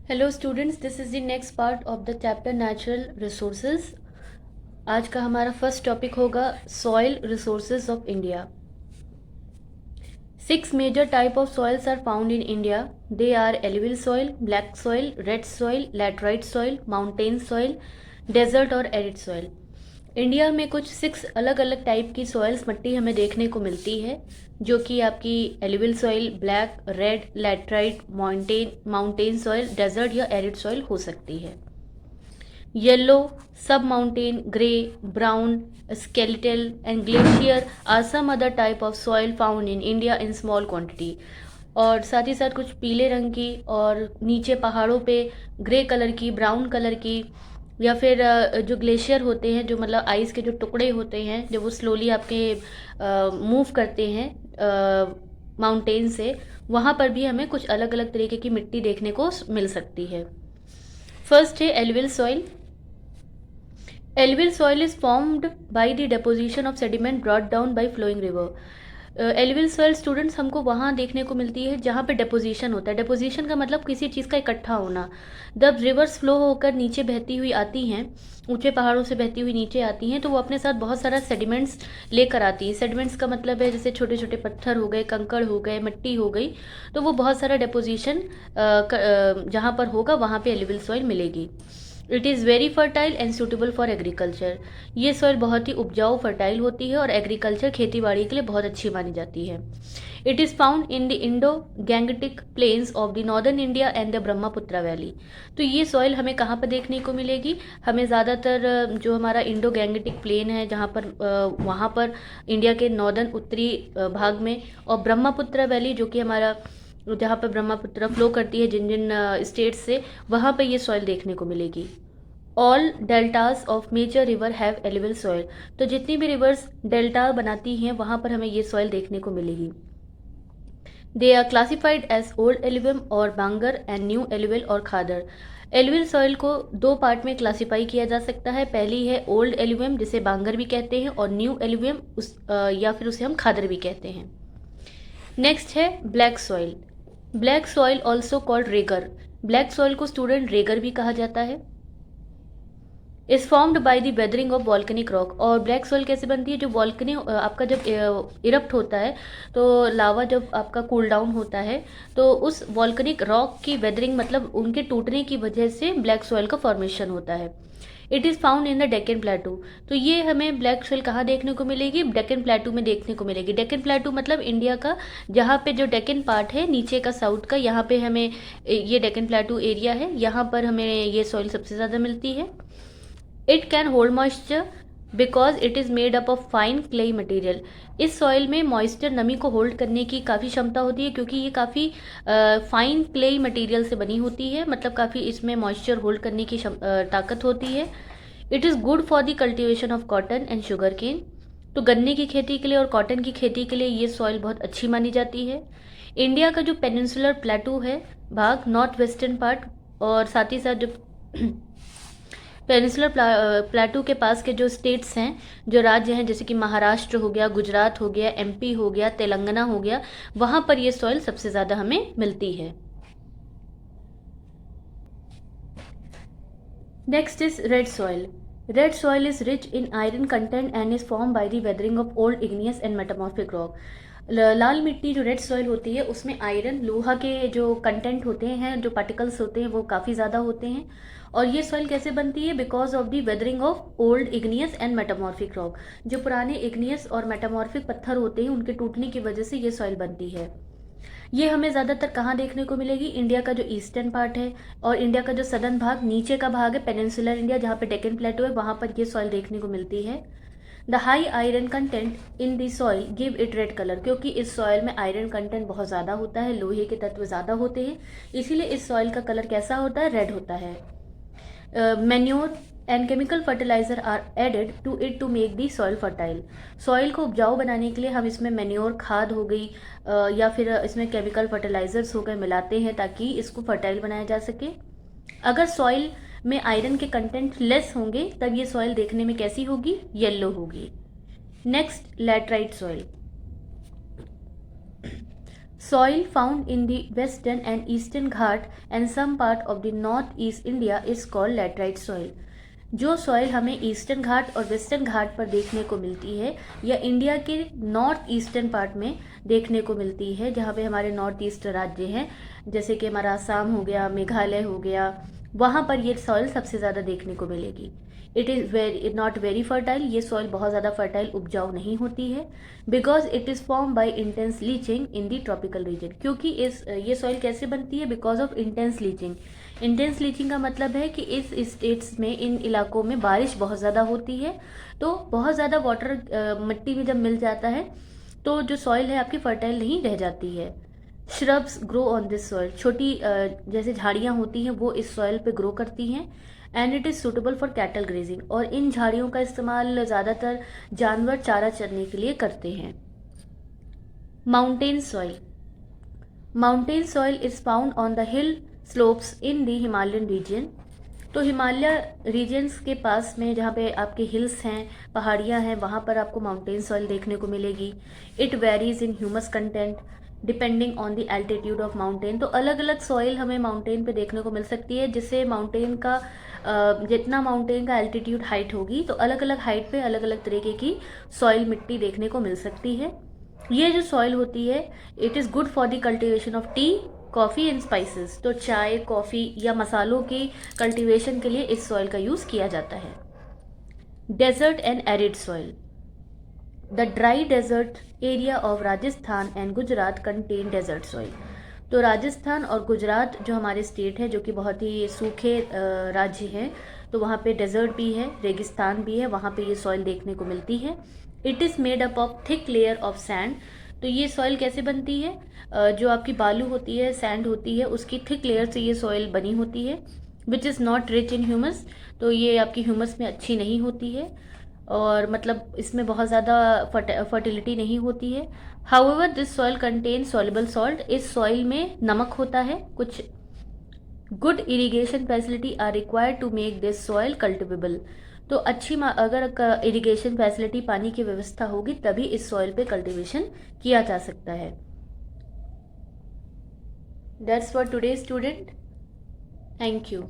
Hello students, this is the next part of the chapter natural resources. आज का हमारा first topic होगा soil resources of India. 6 major type of soils are found in India. They are alluvial soil, black soil, red soil, laterite soil, mountain soil, desert और arid soil। India में कुछ 6 अलग अलग type की soils मिट्टी हमें देखने को मिलती है, जो कि आपकी alluvial soil, black, red, laterite, mountain soil, desert या एरिड सॉइल हो सकती है। येलो, सब mountain, grey, brown, skeletal and glacier are some other type of soil found in India in small quantity। और साथ ही साथ कुछ पीले रंग की और नीचे पहाड़ों पे ग्रे कलर की, ब्राउन कलर की, या फिर जो ग्लेशियर होते हैं, जो मतलब आइस के जो टुकड़े होते हैं, जब वो स्लोली आपके मूव करते हैं माउंटेन से, वहाँ पर भी हमें कुछ अलग अलग तरीके की मिट्टी देखने को मिल सकती है। फर्स्ट है alluvial soil. Alluvial soil is formed by the deposition of sediment brought down by flowing river। Alluvial soil students हमको वहाँ देखने को मिलती है जहाँ पे डेपोजिशन होता है। डेपोजिशन का मतलब किसी चीज़ का इकट्ठा होना। जब रिवर्स फ्लो होकर नीचे बहती हुई आती हैं, ऊंचे पहाड़ों से बहती हुई नीचे आती हैं, तो वो अपने साथ बहुत सारा सेडिमेंट्स लेकर आती हैं। सेडिमेंट्स का मतलब है जैसे छोटे छोटे पत्थर हो गए, कंकड़ हो गए, मिट्टी हो गई, तो वो बहुत सारा डेपोजिशन जहाँ पर होगा वहाँ पे एलुवियल सॉइल मिलेगी। It is very fertile and suitable for agriculture. ये सॉइल बहुत ही उपजाऊ, फर्टाइल होती है और एग्रीकल्चर, खेती बाड़ी के लिए बहुत अच्छी मानी जाती है। It is found in the Indo Gangetic plains of the northern India and the Brahmaputra valley. तो ये सॉइल हमें कहाँ पर देखने को मिलेगी? हमें ज़्यादातर जो हमारा इंडो गैंगटिक प्लेन है, जहाँ पर वहाँ पर इंडिया के नॉर्दर्न उत्तरी भाग में, और ब्रह्मपुत्र वैली जो कि हमारा जहाँ पर ब्रह्मपुत्र फ्लो करती है जिन जिन स्टेट्स से, वहाँ पे ये सॉइल देखने को मिलेगी। All deltas of major river have alluvial soil. तो जितनी भी रिवर्स डेल्टा बनाती हैं वहाँ पर हमें ये सॉइल देखने को मिलेगी। They are classified as old alluvium और बांगर एंड न्यू एलुवियल और खादर। एलुवियल सॉइल को 2 पार्ट में क्लासिफाई किया जा सकता है। पहली है ओल्ड एलुवियम, जिसे बांगर भी कहते हैं, और न्यू एलुवियम या फिर उसे हम खादर भी कहते हैं। नेक्स्ट है black soil. Black soil also called Regar. Black soil को स्टूडेंट रेगर भी कहा जाता है। Is formed by the weathering of volcanic rock. और ब्लैक सॉइल कैसे बनती है? जो वॉल्केनिक आपका जब इरप्ट होता है, तो लावा जब आपका कूल डाउन होता है, तो उस वॉल्केनिक रॉक की वेदरिंग, मतलब उनके टूटने की वजह से ब्लैक सॉइल का फॉर्मेशन होता है। It is found in the Deccan प्लेटू। तो ये हमें ब्लैक सॉइल कहाँ देखने को मिलेगी? डेक्कन प्लेटू में देखने को मिलेगी। डेक्कन प्लेटू मतलब इंडिया का जहाँ पे जो डेक्कन पार्ट है नीचे का, साउथ का, यहाँ पे हमें ये डेक्कन प्लेटू एरिया है, यहाँ पर हमें ये सॉइल सबसे ज़्यादा मिलती है। It can hold moisture because it is made up of fine clayey material. इस सॉइल में मॉइस्चर, नमी को होल्ड करने की काफ़ी क्षमता होती है, क्योंकि ये काफ़ी फाइन क्लेई मटेरियल से बनी होती है, मतलब काफ़ी इसमें मॉइस्चर होल्ड करने की ताकत होती है। It is good for the cultivation of cotton and sugar cane. तो गन्ने की खेती के लिए और कॉटन की खेती के लिए ये सॉइल बहुत अच्छी मानी जाती है। इंडिया का जो पेनिनसुलर प्लेटू है भाग, नॉर्थ वेस्टर्न पार्ट, और साथ ही साथ जो पेनिनसुलर प्लेटू के पास के जो स्टेट्स हैं, जो राज्य हैं, जैसे कि महाराष्ट्र हो गया, गुजरात हो गया, एमपी हो गया, तेलंगाना हो गया, वहाँ पर ये सॉइल सबसे ज़्यादा हमें मिलती है। Next is red soil. Red soil is rich in iron content and is form by the weathering of old igneous and metamorphic rock. लाल मिट्टी जो रेड सॉइल होती है, उसमें आयरन, लोहा के जो कंटेंट होते हैं, जो पार्टिकल्स होते हैं, वो काफ़ी ज़्यादा होते हैं। और ये सॉइल कैसे बनती है? Because of the weathering of old igneous and metamorphic rock. जो पुराने इग्नियस और मेटामॉर्फिक पत्थर होते हैं, उनके टूटने की वजह से ये सॉइल बनती है। ये हमें ज़्यादातर कहाँ देखने को मिलेगी? इंडिया का जो ईस्टर्न पार्ट है और इंडिया का जो सदर्न भाग, नीचे का भाग है पेनिनसुलर इंडिया, जहाँ पे डेक्कन प्लेटू है, वहाँ पर ये सॉइल देखने को मिलती है। The high iron content in the soil give it red colour. क्योंकि इस सॉइल में आयरन कंटेंट बहुत ज़्यादा होता है, लोहे के तत्व ज़्यादा होते हैं, इसीलिए इस सॉइल का कलर कैसा होता है? रेड होता है। Manure and chemical fertiliser are added to it to make the soil fertile. Soil को उपजाऊ बनाने के लिए हम इसमें मैन्योर, खाद हो गई, या फिर इसमें केमिकल फर्टिलाइजर्स हो गए, मिलाते हैं ताकि इसको फर्टाइल बनाया जा सके। अगर सॉइल में आयरन के कंटेंट लेस होंगे, तब ये सॉइल देखने में कैसी होगी? येलो होगी। Next, laterite soil. Soil found in the western and eastern Ghat and some part of the north-east India is called laterite soil. जो सॉइल हमें ईस्टर्न घाट और वेस्टर्न घाट पर देखने को मिलती है या इंडिया के नॉर्थ ईस्टर्न पार्ट में देखने को मिलती है, जहाँ पे हमारे नॉर्थ ईस्ट राज्य हैं, जैसे कि हमारा आसाम हो गया, मेघालय हो गया, वहाँ पर ये सॉइल सबसे ज़्यादा देखने को मिलेगी. It is not very fertile. ये सॉइल बहुत ज़्यादा फर्टाइल उपजाऊ नहीं होती है, because it is form by intense leaching in the tropical region. क्योंकि ये सॉइल कैसे बनती है? Because of intense leaching. Intense leaching का मतलब है कि इस स्टेट्स में, इन इलाकों में बारिश बहुत ज़्यादा होती है, तो बहुत ज़्यादा वाटर मिट्टी में जब मिल जाता है तो जो सॉइल है आपकी फर्टाइल नहीं रह जाती है. Shrubs grow on this soil. छोटी जैसे झाड़ियाँ होती हैं वो इस सॉइल पे ग्रो करती हैं. And it is suitable for cattle grazing. और इन झाड़ियों का इस्तेमाल ज़्यादातर जानवर चारा चरने के लिए करते हैं. Mountain soil. Mountain soil is found on the hill slopes in the Himalayan region. तो हिमालय रीजन्स के पास में जहाँ पे आपके हिल्स हैं, पहाड़ियाँ हैं, वहाँ पर आपको माउंटेन सॉइल देखने को मिलेगी. It varies in humus content depending on the altitude of mountain. तो अलग अलग सॉइल हमें माउंटेन पे देखने को मिल सकती है, जिससे माउंटेन का जितना माउंटेन का एल्टीट्यूड हाइट होगी तो अलग अलग हाइट पे अलग अलग तरीके की सॉइल मिट्टी देखने को मिल सकती है. ये जो सॉइल होती है it is good for the cultivation of T, coffee and spices. तो चाय, कॉफ़ी या मसालों की कल्टीवेशन के लिए इस सॉइल का यूज़ किया जाता है. Desert and arid soil. The dry desert area of Rajasthan and Gujarat contain desert soil. तो राजस्थान और गुजरात जो हमारे स्टेट है, जो कि बहुत ही सूखे राज्य हैं, तो वहाँ पे डेजर्ट भी है, रेगिस्तान भी है, वहाँ पे ये सॉइल देखने को मिलती है. It is made up of thick layer of sand. तो ये सॉइल कैसे बनती है? जो आपकी बालू होती है, सैंड होती है, उसकी थिक लेयर से ये सॉइल बनी होती है. Which is not rich in humus. तो ये आपकी ह्यूमस में अच्छी नहीं होती है, और मतलब इसमें बहुत ज़्यादा फर्टिलिटी नहीं होती है. However this soil contain soluble salt. इस सॉइल में नमक होता है कुछ. Good irrigation facility are required to make this soil cultivable. तो अच्छी अगर इरिगेशन फैसिलिटी, पानी की व्यवस्था होगी, तभी इस सॉइल पे कल्टिवेशन किया जा सकता है. That's for today student. Thank you.